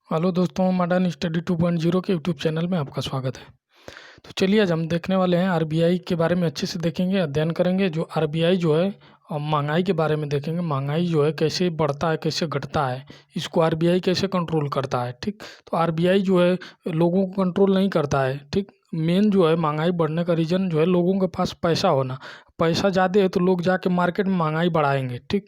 Hello दोस्तों, modern study 2.0 के YouTube channel में आपका स्वागत है। तो चलिए आज हम देखने वाले हैं आरबीआई के बारे में अच्छे से देखेंगे, अध्ययन करेंगे। जो आरबीआई जो है महंगाई के बारे में देखेंगे। महंगाई जो है कैसे बढ़ता है, कैसे घटता है, इसको आरबीआई कैसे कंट्रोल करता है। ठीक, तो आरबीआई जो है लोगों को कंट्रोल नहीं करता है। ठीक, मेन जो है महंगाई बढ़ने का रीज़न जो है लोगों के पास पैसा होना। पैसा ज़्यादा है तो लोग जाके मार्केट में महंगाई बढ़ाएंगे। ठीक,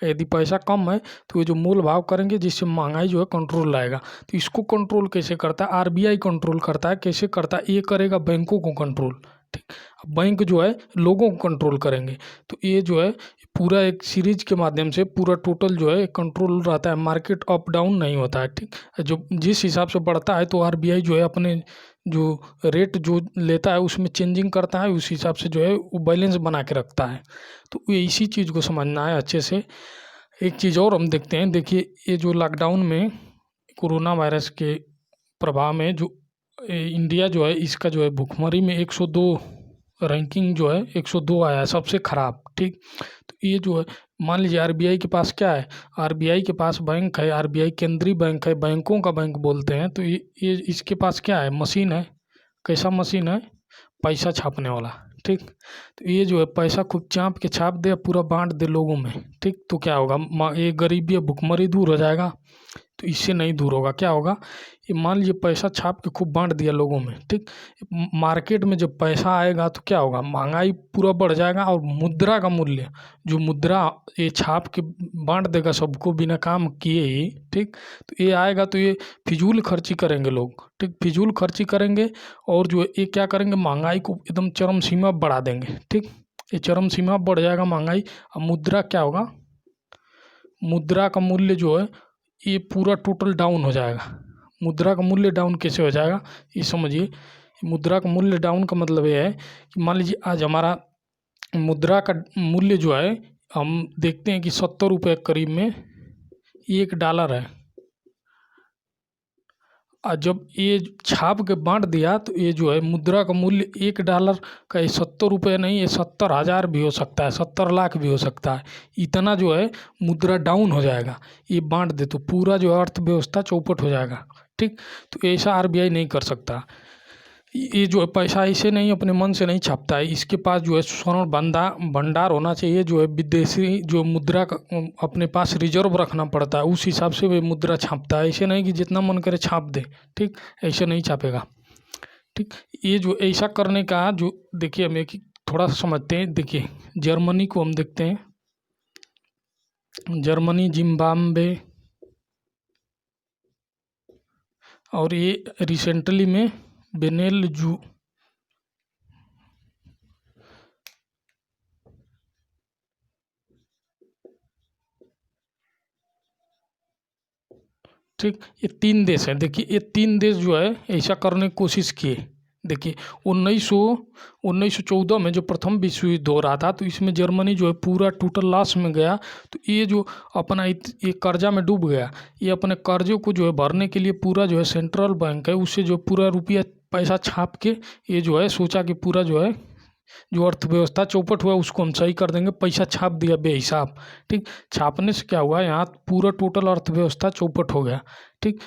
यदि पैसा कम है तो ये जो मोल भाव करेंगे, जिससे महंगाई जो है कंट्रोल रहेगा। तो इसको कंट्रोल कैसे करता है? आरबीआई कंट्रोल करता है। कैसे करता है? ये करेगा बैंकों को कंट्रोल। ठीक, बैंक जो है लोगों को कंट्रोल करेंगे। तो ये जो है पूरा एक सीरीज के माध्यम से पूरा टोटल जो है कंट्रोल रहता है। मार्केट अप डाउन नहीं होता है। ठीक, जो जिस हिसाब से बढ़ता है तो आरबीआई जो है अपने जो रेट जो लेता है उसमें चेंजिंग करता है, उस हिसाब से जो है वो बैलेंस बना के रखता है। तो ये इसी चीज़ को समझना है अच्छे से। एक चीज़ और हम देखते हैं। देखिए, ये जो लॉकडाउन में कोरोना वायरस के प्रभाव में जो इंडिया जो है, इसका जो है भुखमरी में 102 रैंकिंग जो है 102 आया है, सबसे ख़राब। ठीक, तो ये जो है मान लीजिए आरबीआई के पास क्या है? आरबीआई के पास बैंक है, आरबीआई केंद्रीय बैंक है, बैंकों का बैंक बोलते हैं। तो ये इसके पास क्या है? मशीन है। कैसा मशीन है? पैसा छापने वाला। ठीक, तो ये जो है पैसा खूब चाप के छाप दे, पूरा बांट दे लोगों में। ठीक, तो क्या होगा? ये गरीबी भुखमरी दूर हो जाएगा। तो इससे नहीं दूर होगा। क्या होगा? ये मान लीजिए पैसा छाप के खूब बांट दिया लोगों में। ठीक, मार्केट में जब पैसा आएगा तो क्या होगा? महंगाई पूरा बढ़ जाएगा और मुद्रा का मूल्य, जो मुद्रा ये छाप के बांट देगा सबको बिना काम किए ही। ठीक, तो ये आएगा तो ये फिजूल खर्ची करेंगे लोग। ठीक, फिजूल खर्ची करेंगे और जो है ये क्या करेंगे? महंगाई को एकदम चरम सीमा बढ़ा देंगे। ठीक, ये चरम सीमा बढ़ जाएगा महंगाई। अब मुद्रा क्या होगा? मुद्रा का मूल्य जो है ये पूरा टोटल डाउन हो जाएगा। मुद्रा का मूल्य डाउन कैसे हो जाएगा ये समझिए। मुद्रा का मूल्य डाउन का मतलब ये है कि मान लीजिए आज हमारा मुद्रा का मूल्य जो है, हम देखते हैं कि 70 रुपये करीब में $1 है। और जब ये छाप के बांट दिया तो ये जो है मुद्रा का मूल्य $1 का 70 रुपये नहीं, ये 70,000 भी हो सकता है, 70 लाख भी हो सकता है। इतना जो है मुद्रा डाउन हो जाएगा। ये बांट दे तो पूरा जो अर्थव्यवस्था चौपट हो जाएगा। ठीक, तो ऐसा आरबीआई नहीं कर सकता। ये जो है पैसा ऐसे नहीं अपने मन से नहीं छापता है। इसके पास जो है स्वर्ण भंडार होना चाहिए। जो है विदेशी जो मुद्रा का अपने पास रिजर्व रखना पड़ता है, उस हिसाब से वे मुद्रा छापता है। ऐसे नहीं कि जितना मन करे छाप दे। ठीक, ऐसे नहीं छापेगा। ठीक, ये जो ऐसा करने का जो देखिए हमें कि थोड़ा सा समझते हैं। देखिए जर्मनी को हम देखते हैं। जर्मनी, जिम्बाब्वे और ये रिसेंटली में वेनेजुएला। ठीक, ये 3 देश हैं। देखिए ये 3 देश जो है ऐसा करने की कोशिश किए। देखिए 1914 में जो प्रथम विश्व युद्ध हो रहा था तो इसमें जर्मनी जो है पूरा टोटल लॉस में गया। तो ये जो अपना ये कर्जा में डूब गया। ये अपने कर्जों को जो है भरने के लिए पूरा जो है सेंट्रल बैंक है उससे जो पूरा रुपया पैसा छाप के ये जो है सोचा कि पूरा जो है जो अर्थव्यवस्था चौपट हुआ उसको हम सही कर देंगे। पैसा छाप दिया बेहिसाब। ठीक, छापने से क्या हुआ? यहाँ पूरा टोटल अर्थव्यवस्था चौपट हो गया। ठीक,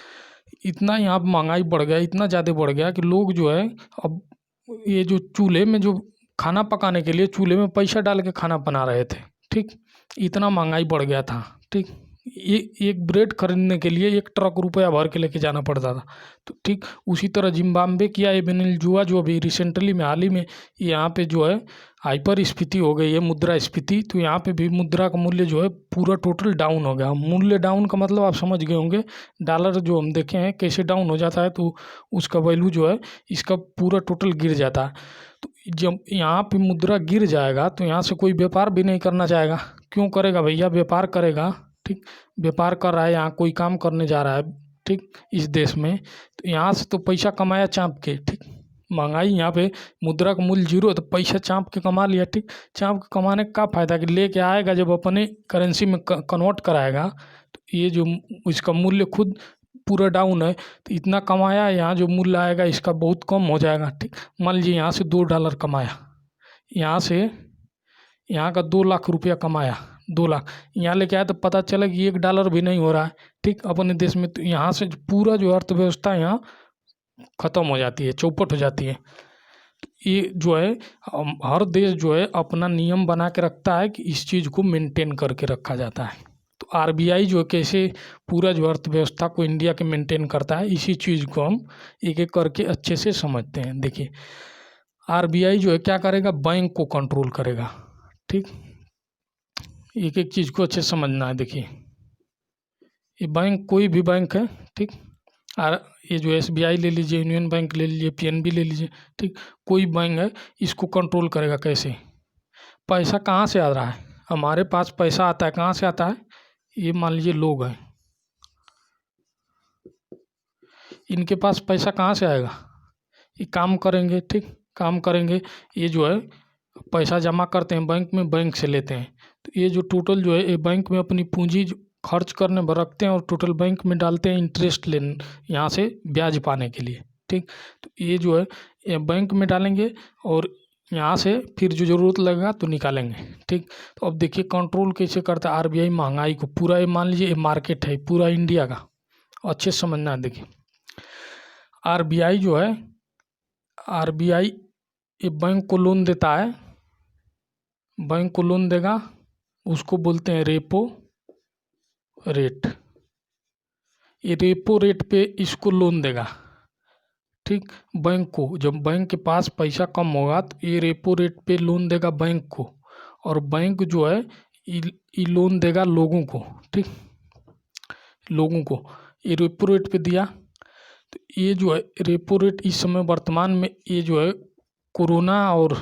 इतना यहाँ पर महंगाई बढ़ गया, इतना ज़्यादा बढ़ गया कि लोग जो है अब ये जो चूल्हे में जो खाना पकाने के लिए चूल्हे में पैसा डाल के खाना बना रहे थे। ठीक, इतना महंगाई बढ़ गया था। ठीक, ये एक ब्रेड खरीदने के लिए 1 ट्रक रुपया भर के लेके जाना पड़ता था। तो ठीक उसी तरह जिम्बाब्वे किया है, वेनेजुएला जो अभी रिसेंटली में हाल ही में यहाँ पे जो है हाइपर स्फीति हो गई है, मुद्रा स्फीति। तो यहाँ पे भी मुद्रा का मूल्य जो है पूरा टोटल डाउन हो गया। मूल्य डाउन का मतलब आप समझ गए होंगे। डॉलर जो हम देखे हैं कैसे डाउन हो जाता है तो उसका वैल्यू जो है इसका पूरा टोटल गिर जाता है। तो जब यहाँ पे मुद्रा गिर जाएगा तो यहाँ से कोई व्यापार भी नहीं करना चाहेगा। क्यों करेगा भैया? व्यापार करेगा। ठीक, व्यापार कर रहा है, यहाँ कोई काम करने जा रहा है। ठीक, इस देश में तो यहाँ से तो पैसा कमाया चाँप के। ठीक, महंगाई यहाँ पे मुद्रा का मूल्य 0 है तो पैसा चाँप के कमा लिया। ठीक, चाँप के कमाने का फ़ायदा कि लेके आएगा जब अपने करेंसी में कन्वर्ट कराएगा तो ये जो इसका मूल्य खुद पूरा डाउन है तो इतना कमाया, यहाँ जो मूल्य आएगा इसका बहुत कम हो जाएगा। ठीक, मान लीजिए यहाँ से $2 कमाया, यहाँ से यहाँ का 2 लाख रुपया कमाया, 2 लाख। यहाँ लेके आए तो पता चला कि $1 भी नहीं हो रहा है, ठीक, अपने देश में। तो यहाँ से पूरा जो अर्थव्यवस्था यहाँ ख़त्म हो जाती है, चौपट हो जाती है। ये जो है हर देश जो है अपना नियम बना के रखता है कि इस चीज़ को मेंटेन करके रखा जाता है। तो आरबीआई जो है कैसे पूरा जो अर्थव्यवस्था को इंडिया के मेंटेन करता है, इसी चीज़ को हम एक एक करके अच्छे से समझते हैं। देखिए, आरबीआई जो है क्या करेगा, बैंक को कंट्रोल करेगा, ठीक। एक एक चीज़ को अच्छे से समझना है। देखिए, ये बैंक कोई भी बैंक है, ठीक, और ये जो एसबीआई ले लीजिए, यूनियन बैंक ले लीजिए, पीएनबी ले लीजिए, ठीक, कोई बैंक है, इसको कंट्रोल करेगा कैसे। पैसा कहाँ से आ रहा है, हमारे पास पैसा आता है, कहाँ से आता है, ये मान लीजिए लोग हैं, इनके पास पैसा कहाँ से आएगा, ये काम करेंगे, ठीक, काम करेंगे, ये जो है पैसा जमा करते हैं बैंक में, बैंक से लेते हैं। तो ये जो टोटल जो है ये बैंक में अपनी पूंजी खर्च करने पर रखते हैं और टोटल बैंक में डालते हैं इंटरेस्ट लेने, यहाँ से ब्याज पाने के लिए, ठीक। तो ये जो है ये बैंक में डालेंगे और यहाँ से फिर जो ज़रूरत लगेगा तो निकालेंगे, ठीक। तो अब देखिए कंट्रोल कैसे करता है आरबीआई महंगाई को। पूरा ये मान लीजिए ये मार्केट है पूरा इंडिया का, अच्छे से समझना है। देखिए, आरबीआई जो है, आरबीआई ये बैंक को लोन देता है, बैंक को लोन देगा, उसको बोलते हैं रेपो रेट। ये रेपो रेट पे इसको लोन देगा, ठीक, बैंक को। जब बैंक के पास पैसा कम होगा तो ये रेपो रेट पे लोन देगा बैंक को, और बैंक जो है ये लोन देगा लोगों को, ठीक, लोगों को। ये रेपो रेट पे दिया, तो ये जो है रेपो रेट इस समय वर्तमान में ये जो है कोरोना और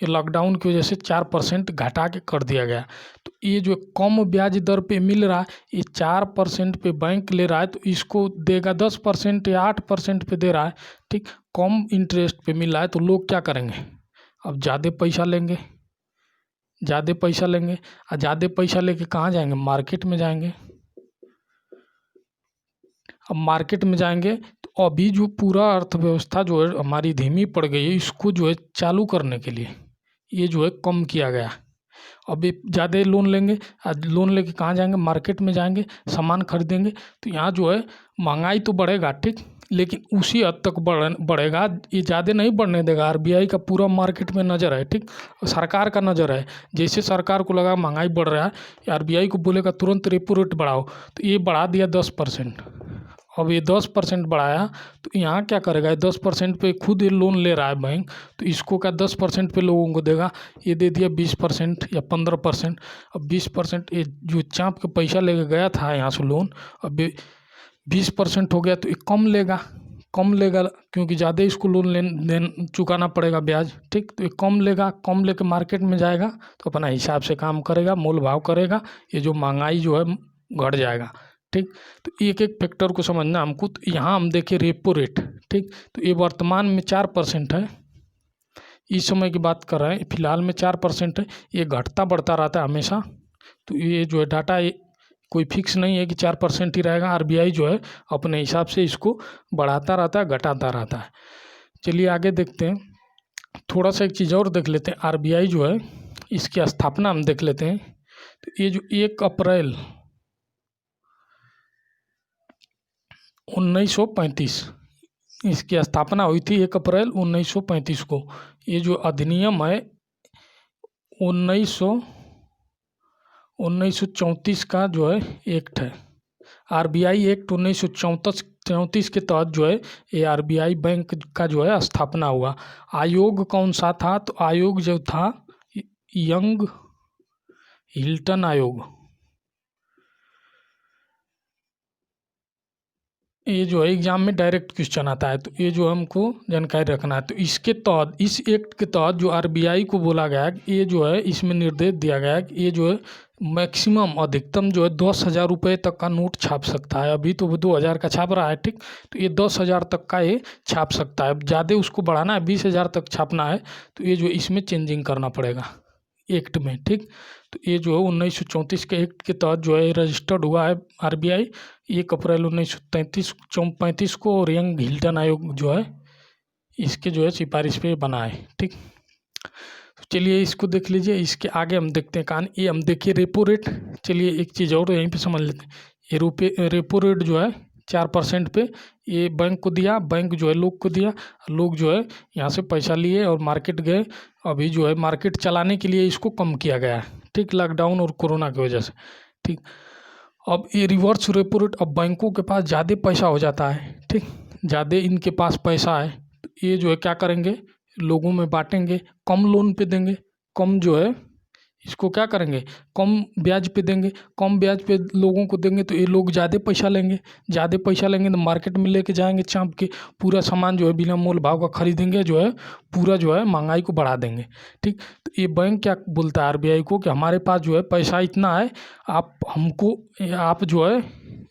ये लॉकडाउन की वजह से 4% घटा के कर दिया गया। तो ये जो कम ब्याज दर पे मिल रहा है, ये 4% पे बैंक ले रहा है, तो इसको देगा 10% या 8% पे दे रहा है, ठीक, कम इंटरेस्ट पे मिल रहा है। तो लोग क्या करेंगे, अब ज़्यादा पैसा लेंगे, ज़्यादा पैसा लेंगे, और ज़्यादा पैसा लेके कहाँ जाएंगे, मार्केट में जाएंगे। अब मार्केट में जाएंगे तो अभी जो पूरा अर्थव्यवस्था जो है हमारी धीमी पड़ गई है, इसको जो है चालू करने के लिए ये जो है कम किया गया। अभी ज़्यादा लोन लेंगे, आज लोन लेके कहाँ जाएंगे, मार्केट में जाएंगे, सामान खरीदेंगे। तो यहाँ जो है महंगाई तो बढ़ेगा, ठीक, लेकिन उसी हद तक बढ़ेगा, ये ज़्यादा नहीं बढ़ने देगा। आरबीआई का पूरा मार्केट में नज़र है, ठीक, सरकार का नज़र है। जैसे सरकार को लगा महंगाई बढ़ रहा है, आरबीआई को बोलेगा तुरंत रेपो रेट बढ़ाओ, तो ये बढ़ा दिया 10%। अब ये 10% बढ़ाया, तो यहाँ क्या करेगा, 10% पे खुद ये लोन ले रहा है बैंक, तो इसको क्या 10% पे लोगों को देगा, ये दे दिया 20% या 15%। अब 20% ये जो चाँप के पैसा लेके गया था यहाँ से लोन, अब 20% हो गया, तो ये कम लेगा, कम लेगा, क्योंकि ज़्यादा इसको लोन चुकाना पड़ेगा ब्याज, ठीक। तो ये कम लेगा, कम लेके मार्केट में जाएगा, तो अपना हिसाब से काम करेगा, मोल भाव करेगा, ये जो महंगाई जो है घट जाएगा, ठीक। तो एक एक फैक्टर को समझना हमको। तो यहाँ हम देखें रेपो रेट, ठीक, तो ये वर्तमान में 4% है, इस समय की बात कर रहे हैं, फिलहाल में 4% है, ये घटता बढ़ता रहता है हमेशा। तो ये जो है डाटा ये कोई फिक्स नहीं है कि 4% ही रहेगा, आरबीआई जो है अपने हिसाब से इसको बढ़ाता रहता है, घटाता रहता है। चलिए आगे देखते हैं, थोड़ा सा एक चीज़ और देख लेते हैं। आरबीआई जो है इसकी स्थापना हम देख लेते हैं। तो ये जो 1 अप्रैल 1935 इसकी स्थापना हुई थी, 1 अप्रैल 1935 को। ये जो अधिनियम है 1934 का जो है एक्ट है, आरबीआई एक्ट 1934 के तहत जो है ये आरबीआई बैंक का जो है स्थापना हुआ। आयोग कौन सा था, तो आयोग जो था यंग हिल्टन आयोग। ये जो है एग्जाम में डायरेक्ट क्वेश्चन आता है, तो ये जो हमको जानकारी रखना है। तो इसके तहत, इस एक्ट के तहत जो आरबीआई को बोला गया है, ये जो है इसमें निर्देश दिया गया है कि ये जो है मैक्सिमम अधिकतम जो है 10,000 रुपये तक का नोट छाप सकता है। अभी तो वो 2,000 का छाप रहा है, ठीक, तो ये 10,000 तक का ये छाप सकता है। ज़्यादा उसको बढ़ाना है, 20,000 तक छापना है, तो ये जो इसमें चेंजिंग करना पड़ेगा एक्ट में, ठीक। तो ये जो है 1934 के एक्ट के तहत जो है रजिस्टर्ड हुआ है आरबीआई 1 अप्रैल 1935 को, और यंग हिल्टन आयोग जो है इसके जो है सिफारिश पे बना है, ठीक। तो चलिए इसको देख लीजिए। इसके आगे हम देखते हैं कहानी। ये हम देखिए रेपो रेट। चलिए एक चीज़ और यहीं पे समझ लेते हैं। ये रेपो रेट जो है 4% पे ये बैंक को दिया, बैंक जो है लोग को दिया, लोग जो है यहाँ से पैसा लिए और मार्केट गए। अभी जो है मार्केट चलाने के लिए इसको कम किया गया है, ठीक, लॉकडाउन और कोरोना की वजह से, ठीक। अब ये रिवर्स रेपो रेट, अब बैंकों के पास ज़्यादा पैसा हो जाता है, ठीक, ज़्यादा इनके पास पैसा है तो ये जो है क्या करेंगे, लोगों में बांटेंगे, कम लोन पे देंगे, कम जो है इसको क्या करेंगे, कम ब्याज पे देंगे, कम ब्याज पे लोगों को देंगे तो ये लोग ज़्यादा पैसा लेंगे, ज़्यादा पैसा लेंगे तो मार्केट में लेके जाएंगे चाँप के, पूरा सामान जो है बिना मोल भाव का खरीदेंगे, जो है पूरा जो है महंगाई को बढ़ा देंगे, ठीक। तो ये बैंक क्या बोलता है आरबीआई को कि हमारे पास जो है पैसा इतना है, आप जो है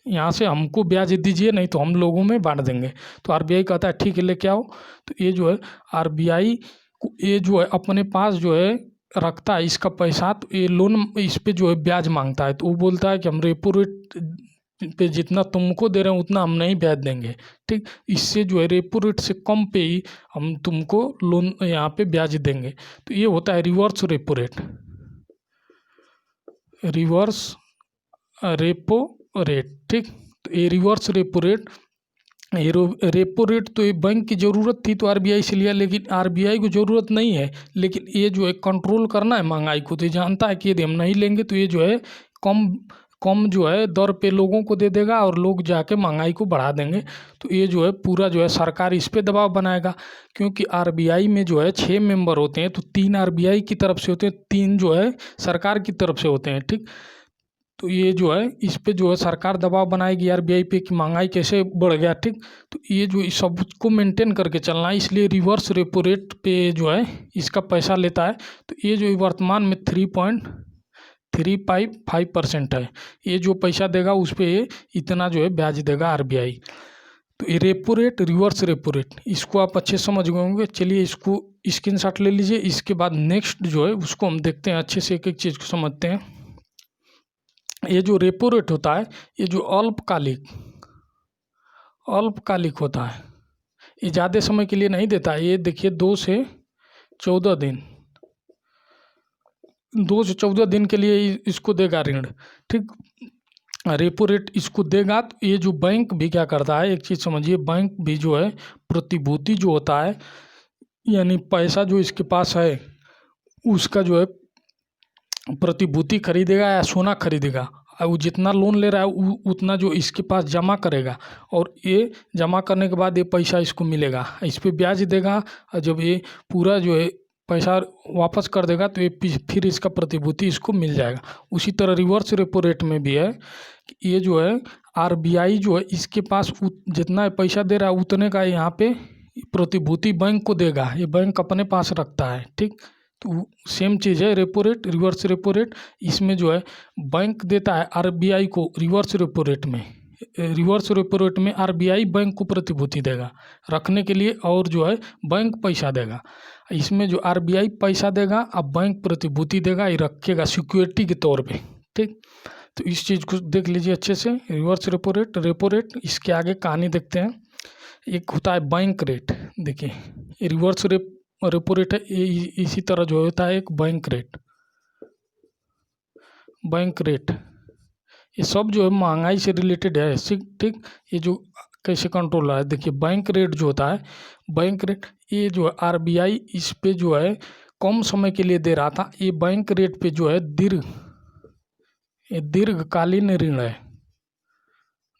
यहाँ से हमको ब्याज दीजिए, नहीं तो हम लोगों में बांट देंगे। तो आरबीआई कहता है ठीक है लेके आओ। तो ये जो है आरबीआई ये जो है अपने पास जो है रखता है इसका पैसा, तो ये लोन इस पे जो है ब्याज मांगता है, तो वो बोलता है कि हम रेपो रेट पे जितना तुमको दे रहे हैं उतना हम नहीं ब्याज देंगे, ठीक। इससे जो है रेपो रेट से कम पे ही हम तुमको लोन यहाँ पे ब्याज देंगे। तो ये होता है reverse repo rate, reverse repo rate, ठीक। तो ये रिवर्स रेपो रेट, ये रेपो रेट तो ये बैंक की ज़रूरत थी तो आरबीआई से लिया, लेकिन आरबीआई को ज़रूरत नहीं है, लेकिन ये जो है कंट्रोल करना है महंगाई को, तो ये जानता है कि यदि हम नहीं लेंगे तो ये जो है कम कम जो है दर पे लोगों को दे देगा और लोग जाके महंगाई को बढ़ा देंगे। तो ये जो है पूरा जो है सरकार इस पे दबाव बनाएगा, क्योंकि आरबीआई में जो है 6 मेंबर होते हैं, तो 3 आरबीआई की तरफ से होते हैं, 3 जो है सरकार की तरफ से होते हैं, ठीक। तो ये जो है इस पे जो है सरकार दबाव बनाएगी आरबीआई पे कि महंगाई कैसे बढ़ गया, ठीक। तो ये जो इस सबको मेंटेन करके चलना है, इसलिए रिवर्स रेपो रेट पे जो है इसका पैसा लेता है। तो ये जो वर्तमान में 3.355% है, ये जो पैसा देगा उस पर इतना जो है ब्याज देगा आरबीआई। तो ये repo rate, reverse repo rate, इसको आप अच्छे समझ गए होंगे। चलिए इसको स्क्रीनशॉट ले लीजिए। इसके बाद नेक्स्ट जो है उसको हम देखते हैं, अच्छे से एक एक चीज़ को समझते हैं। ये जो रेपो रेट होता है, ये जो अल्पकालिक होता है, ये ज़्यादा समय के लिए नहीं देता है। ये देखिए 2 से 14 दिन के लिए इसको देगा ऋण, ठीक। रेपो रेट इसको देगा। तो ये जो बैंक भी क्या करता है, एक चीज़ समझिए, बैंक भी जो है प्रतिभूति जो होता है, यानी पैसा जो इसके पास है उसका जो है प्रतिभूति खरीदेगा या सोना खरीदेगा, और वो जितना लोन ले रहा है उतना जो इसके पास जमा करेगा, और ये जमा करने के बाद ये पैसा इसको मिलेगा, इस पर ब्याज देगा, और जब ये पूरा जो है पैसा वापस कर देगा तो ये फिर इसका प्रतिभूति इसको मिल जाएगा। उसी तरह रिवर्स रेपो रेट में भी है कि ये जो है आरबीआई जो है इसके पास जितना पैसा दे रहा है उतने का यहाँ पे प्रतिभूति बैंक को देगा, ये बैंक अपने पास रखता है, ठीक। तो सेम चीज़ है repo rate, reverse repo rate. इसमें जो है बैंक देता है आरबीआई को रिवर्स रेपो रेट में आरबीआई बैंक को प्रतिभूति देगा रखने के लिए, और जो है बैंक पैसा देगा। इसमें जो आरबीआई पैसा देगा, अब बैंक प्रतिभूति देगा, ये रखेगा सिक्योरिटी के तौर पे, ठीक। तो इस चीज़ को देख लीजिए अच्छे से, रिवर्स रेपो रेट। इसके आगे कहानी देखते हैं। एक होता है बैंक रेट, देखिए ये रिवर्स रेपो रेट है, इसी तरह जो होता है एक बैंक रेट, ये सब जो है महंगाई से रिलेटेड है, ठीक। ये जो कैसे कंट्रोल है, देखिए बैंक रेट जो होता है, बैंक रेट ये जो है आरबीआई इस पे जो है कम समय के लिए दे रहा था। ये बैंक रेट पे जो है दीर्घकालीन ऋण है,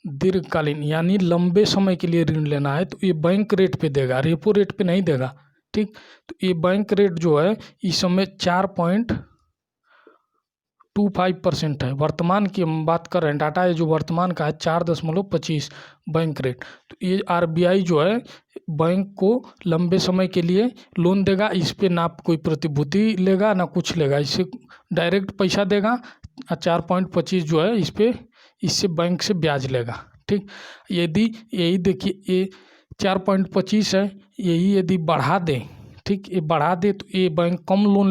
दीर्घकालीन यानी लंबे समय के लिए ऋण लेना है तो ये बैंक रेट पे देगा, रेपो रेट पे नहीं देगा, ठीक। तो ये बैंक रेट जो है इस समय 4.25% है। वर्तमान की हम बात कर रहे हैं, डाटा है जो वर्तमान का है 4.25 बैंक रेट। तो ये आरबीआई जो है बैंक को लंबे समय के लिए लोन देगा, इस पे ना कोई प्रतिभूति लेगा ना कुछ लेगा, इससे डायरेक्ट पैसा देगा, 4.25 जो है इससे बैंक से ब्याज लेगा, ठीक। यही देखिए ये 4.25 है, यही यदि बढ़ा दें, ठीक, ये बढ़ा दे तो ये बैंक कम लोन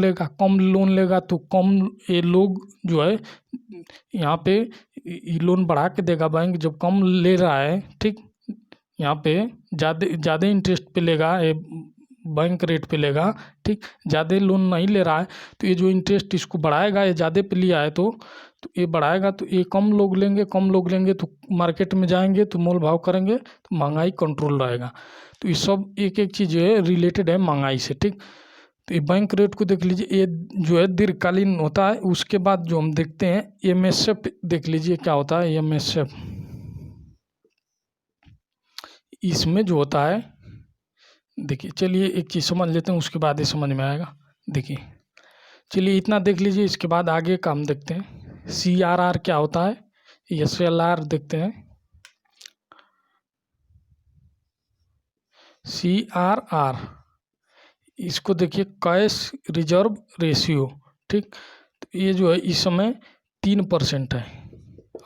लेगा तो कम ये लोग जो है यहाँ पे लोन बढ़ा के देगा बैंक, जब कम ले रहा है, ठीक। यहाँ पे ज़्यादा इंटरेस्ट पे लेगा ये बैंक रेट पे लेगा, ठीक, ज़्यादा लोन नहीं ले रहा है तो ये जो इंटरेस्ट इसको बढ़ाएगा, ये ज़्यादा पे लिया है तो ये बढ़ाएगा, तो ये कम लोग लेंगे तो मार्केट में जाएंगे तो मोल भाव करेंगे तो महंगाई कंट्रोल रहेगा। तो ये सब एक एक चीज़ जो है रिलेटेड है महंगाई से, ठीक। तो ये बैंक रेट को देख लीजिए, ये जो है दीर्घकालीन होता है। उसके बाद जो हम देखते हैं एमएसएफ देख लीजिए क्या होता है एमएसएफ। इसमें जो होता है देखिए, चलिए एक चीज़ समझ लेते हैं उसके बाद ये समझ में आएगा। देखिए, चलिए इतना देख लीजिए, इसके बाद आगे का हम देखते हैं CRR क्या होता है, SLR देखते हैं। CRR इसको देखिए कैश रिजर्व रेशियो, ठीक। तो ये जो है इस समय 3% है।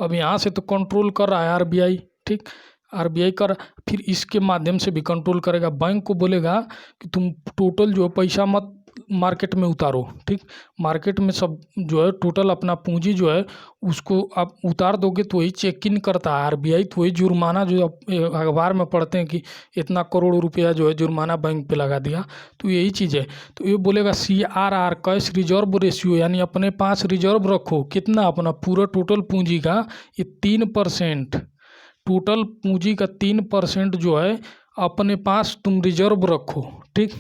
अब यहाँ से तो कंट्रोल कर रहा है आरबीआई, ठीक, आरबीआई कर, फिर इसके माध्यम से भी कंट्रोल करेगा। बैंक को बोलेगा कि तुम टोटल जो है पैसा मत मार्केट में उतारो, ठीक, मार्केट में सब जो है टोटल अपना पूंजी जो है उसको आप उतार दोगे तो वही चेक इन करता है आरबीआई, तो वही जुर्माना जो आप अखबार में पढ़ते हैं कि इतना करोड़ रुपया जो है जुर्माना बैंक पे लगा दिया, तो यही चीज़ है। तो ये बोलेगा CRR कैश रिजर्व रेशियो, यानी अपने पास रिजर्व रखो कितना, अपना पूरा टोटल पूंजी का ये 3%, टोटल पूंजी का 3% जो है अपने पास तुम रिजर्व रखो, ठीक,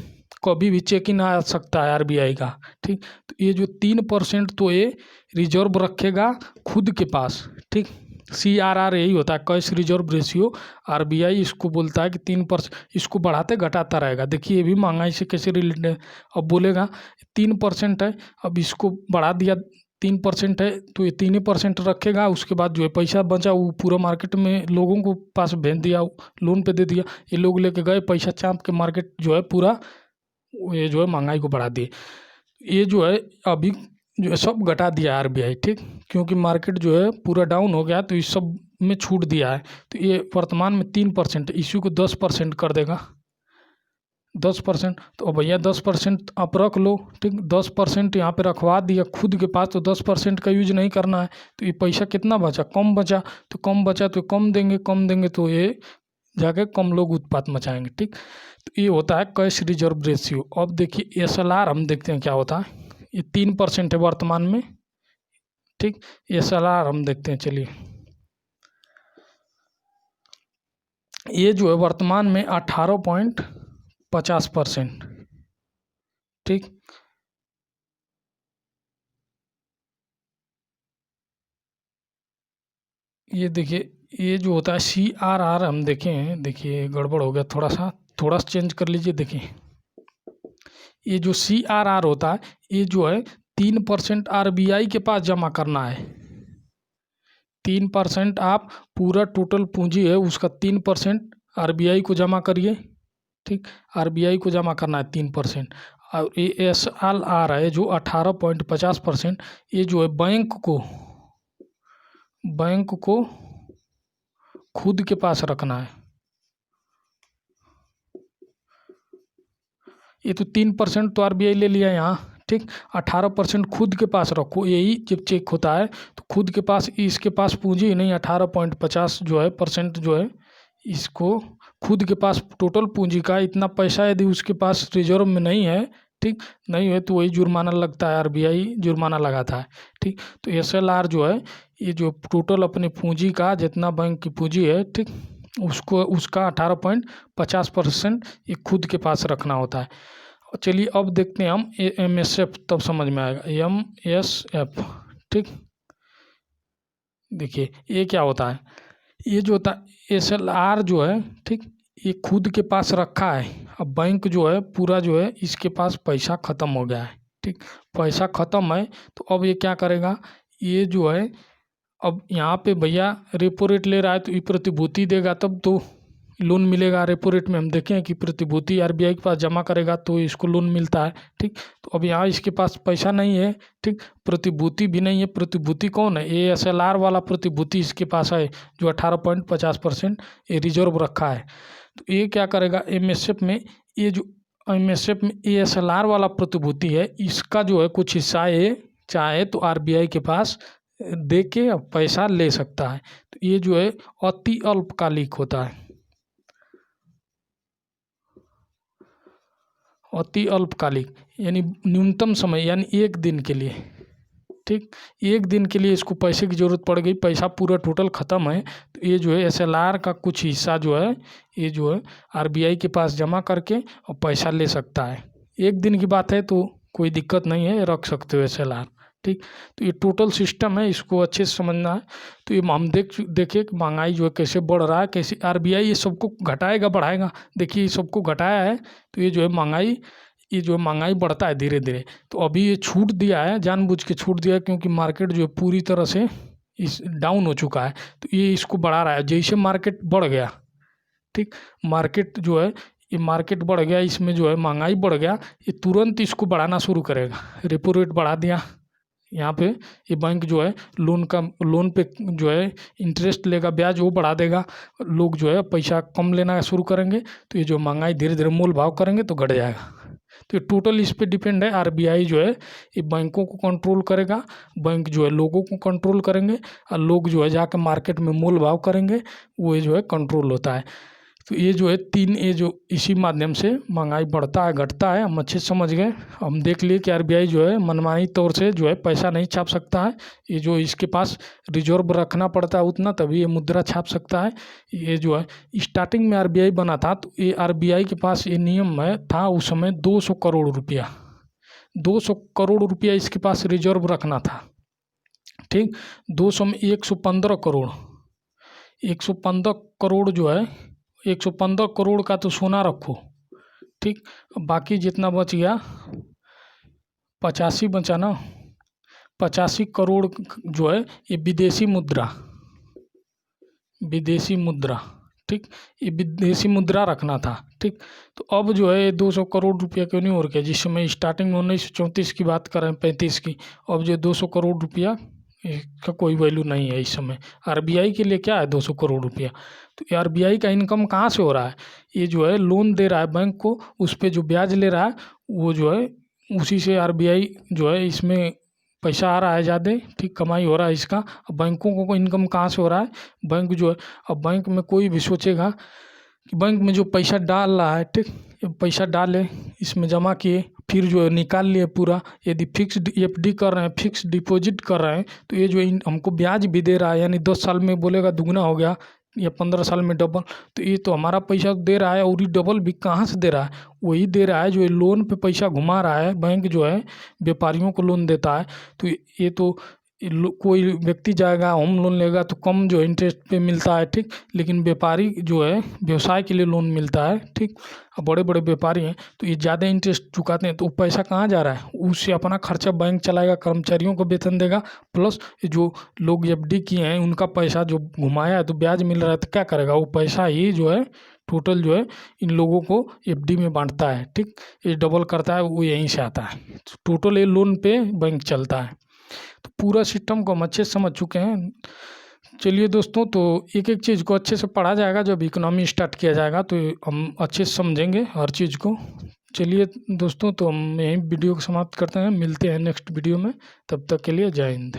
कभी भी चेक इन आ सकता है आरबीआई का, ठीक। तो ये जो 3% तो ये रिजर्व रखेगा खुद के पास, ठीक। CRR यही होता है कैश रिजर्व रेशियो। आरबीआई इसको बोलता है कि 3%, इसको बढ़ाते घटाता रहेगा। देखिए ये भी महंगाई से कैसे रिलेटेड है। अब बोलेगा 3% है, अब इसको बढ़ा दिया 3% है तो ये 3% रखेगा, उसके बाद जो है पैसा बचा वो पूरा मार्केट में लोगों को पास भेज दिया, लोन पे दे दिया, ये लोग लेके गए पैसा चाँप के मार्केट जो है पूरा ये जो है महंगाई को बढ़ा दिए। ये जो है अभी जो है सब घटा दिया आरबीआई, ठीक, क्योंकि मार्केट जो है पूरा डाउन हो गया तो इस सब में छूट दिया है। तो ये वर्तमान में 3%, इसी को 10% कर देगा, 10%। तो भैया 10% आप रख लो, ठीक, 10% यहाँ पे रखवा दिया खुद के पास, तो 10% का यूज नहीं करना है तो ये पैसा कितना बचा, कम बचा, तो कम बचा तो कम देंगे तो ये जाके कम लोग उत्पात मचाएंगे, ठीक। तो ये होता है कैश रिजर्व रेशियो। अब देखिए SLR हम देखते हैं क्या होता है, ये 3% है वर्तमान में, ठीक। SLR हम देखते हैं, चलिए ये जो है वर्तमान में 18.50%, ठीक। ये देखिए ये जो होता है CRR हम देखें, देखिए गड़बड़ हो गया थोड़ा सा चेंज कर लीजिए। देखिए ये जो CRR होता है ये जो है 3% आरबीआई के पास जमा करना है, 3% आप पूरा टोटल पूंजी है उसका 3% आरबीआई को जमा करिए, ठीक, आरबीआई को जमा करना है 3%। और ये SLR है जो 18.50%, ये जो है बैंक को खुद के पास रखना है। ये तो 3% तो आरबीआई ले लिया यहाँ, ठीक, 18% खुद के पास रखो। यही जब चेक होता है तो खुद के पास, इसके पास पूंजी नहीं, 18.50 जो है % जो है इसको खुद के पास टोटल पूंजी का इतना पैसा यदि उसके पास रिजर्व में नहीं है, ठीक, नहीं है तो वही जुर्माना लगता है, आरबीआई जुर्माना लगाता है, ठीक। तो SLR जो है ये जो टोटल अपनी पूंजी का जितना बैंक की पूंजी है, ठीक, उसको उसका 18.50% ये खुद के पास रखना होता है। चलिए अब देखते हैं हम MSF, तब समझ में आएगा MSF, ठीक। देखिए ये क्या होता है, ये जो होता है SLR जो है, ठीक, ये खुद के पास रखा है। अब बैंक जो है पूरा जो है इसके पास पैसा ख़त्म हो गया है, ठीक, पैसा ख़त्म है तो अब ये क्या करेगा, ये जो है अब यहाँ पे भैया रेपो रेट ले रहा है तो ये प्रतिभूति देगा तब तो लोन मिलेगा। रेपो रेट में हम देखें कि प्रतिभूति आरबीआई के पास जमा करेगा तो इसको लोन मिलता है, ठीक। तो अब यहाँ इसके पास पैसा नहीं है, ठीक, प्रतिभूति भी नहीं है। प्रतिभूति कौन है, ये SLR वाला प्रतिभूति इसके पास है जो 18.50% ये रिजर्व रखा है। तो ये क्या करेगा MSF में, ये जो MSF में SLR वाला प्रतिभूति है इसका जो है कुछ हिस्सा ये चाहे तो आरबीआई के पास दे के पैसा ले सकता है। तो ये जो है अति अल्पकालिक होता है। अति अल्पकालिक यानी न्यूनतम समय यानी एक दिन के लिए, ठीक, एक दिन के लिए इसको पैसे की ज़रूरत पड़ गई, पैसा पूरा टोटल ख़त्म है, तो ये जो है SLR का कुछ हिस्सा जो है ये जो है RBI के पास जमा करके और पैसा ले सकता है। एक दिन की बात है तो कोई दिक्कत नहीं है, रख सकते हो SLR, ठीक। तो ये टोटल सिस्टम है, इसको अच्छे से समझना है। तो ये हम देखिए कि महंगाई जो है कैसे बढ़ रहा है, कैसे RBI ये सबको घटाएगा बढ़ाएगा। देखिए ये सबको घटाया है, तो ये जो है महंगाई, ये जो महंगाई बढ़ता है धीरे धीरे। तो अभी ये छूट दिया है, जानबूझ के छूट दिया है, क्योंकि मार्केट जो है पूरी तरह से इस डाउन हो चुका है, तो ये इसको बढ़ा रहा है। जैसे मार्केट बढ़ गया, ठीक, मार्केट जो है ये मार्केट बढ़ गया, इसमें जो है महंगाई बढ़ गया, ये तुरंत इसको बढ़ाना शुरू करेगा। रेपो रेट बढ़ा दिया, यहाँ पे ये बैंक जो है लोन पे जो है इंटरेस्ट लेगा, ब्याज वो बढ़ा देगा, लोग जो है पैसा कम लेना शुरू करेंगे, तो ये जो महंगाई धीरे धीरे मोल भाव करेंगे तो घट जाएगा। तो ये टोटल इस पे डिपेंड है। RBI जो है ये बैंकों को कंट्रोल करेगा, बैंक जो है लोगों को कंट्रोल करेंगे, और लोग जो है जाकर मार्केट में मोल भाव करेंगे, वो जो है कंट्रोल होता है। तो ये जो है ये जो इसी माध्यम से महंगाई बढ़ता है घटता है, हम अच्छे से समझ गए। हम देख लिए कि RBI जो है मनमानी तौर से जो है पैसा नहीं छाप सकता है, ये जो इसके पास रिजर्व रखना पड़ता है उतना, तभी ये मुद्रा छाप सकता है। ये जो है स्टार्टिंग में RBI बना था, तो ये RBI के पास ये नियम है था उस समय 200 करोड़ रुपया, 200 करोड़ रुपया इसके पास रिजर्व रखना था, ठीक। 200 में 115 करोड़, 115 करोड़ जो है 115 करोड़ का तो सोना रखो, ठीक। बाकी जितना बच गया 85 बचा ना, 85 करोड़ जो है ये विदेशी मुद्रा, ठीक, ये विदेशी मुद्रा रखना था, ठीक। तो अब जो है 200 करोड़ रुपया क्यों नहीं हो रहा, जिस समय स्टार्टिंग में 1934 की बात कर रहे हैं 35 की, अब जो 200 करोड़ रुपया इसका कोई वैल्यू नहीं है इस समय। RBI के लिए क्या है 200 करोड़ रुपया, तो RBI का इनकम कहाँ से हो रहा है, ये जो है लोन दे रहा है बैंक को, उस पर जो ब्याज ले रहा है वो जो है उसी से RBI जो है इसमें पैसा आ रहा है ज़्यादा, ठीक, कमाई हो रहा है इसका। अब बैंकों को इनकम कहाँ से हो रहा है, बैंक जो है, अब बैंक में कोई भी सोचेगा कि बैंक में जो पैसा डाल रहा है, ठीक, पैसा डाले इसमें जमा किए, फिर जो है निकाल लिए पूरा, यदि फिक्स्ड FD कर रहे हैं, फिक्स्ड डिपॉजिट कर रहे हैं, तो ये जो हमको ब्याज भी दे रहा है, यानी 10 साल में बोलेगा दुगना हो गया या 15 साल में डबल, तो ये तो हमारा पैसा दे रहा है, और ये डबल भी कहाँ से दे रहा है, वही दे रहा है जो लोन पे पैसा घुमा रहा है। बैंक जो है व्यापारियों को लोन देता है, तो ये तो कोई व्यक्ति जाएगा होम लोन लेगा तो कम जो इंटरेस्ट पे मिलता है, ठीक, लेकिन व्यापारी जो है व्यवसाय के लिए लोन मिलता है, ठीक। अब बड़े बड़े व्यापारी हैं तो ये ज़्यादा इंटरेस्ट चुकाते हैं, तो पैसा कहाँ जा रहा है, उससे अपना खर्चा बैंक चलाएगा, कर्मचारियों को वेतन देगा, प्लस जो लोग FD किए हैं उनका पैसा जो घुमाया है तो ब्याज मिल रहा है, तो क्या करेगा, वो पैसा ही जो है टोटल जो है इन लोगों को FD में बांटता है, ठीक, ये डबल करता है, वो यहीं से आता है। टोटल ये लोन पे बैंक चलता है। तो पूरा सिस्टम को हम अच्छे से समझ चुके हैं। चलिए दोस्तों, तो एक एक चीज़ को अच्छे से पढ़ा जाएगा, जब इकोनॉमी स्टार्ट किया जाएगा तो हम अच्छे से समझेंगे हर चीज़ को। चलिए दोस्तों, तो हम यहीं वीडियो को समाप्त करते हैं, मिलते हैं नेक्स्ट वीडियो में, तब तक के लिए जय हिंद।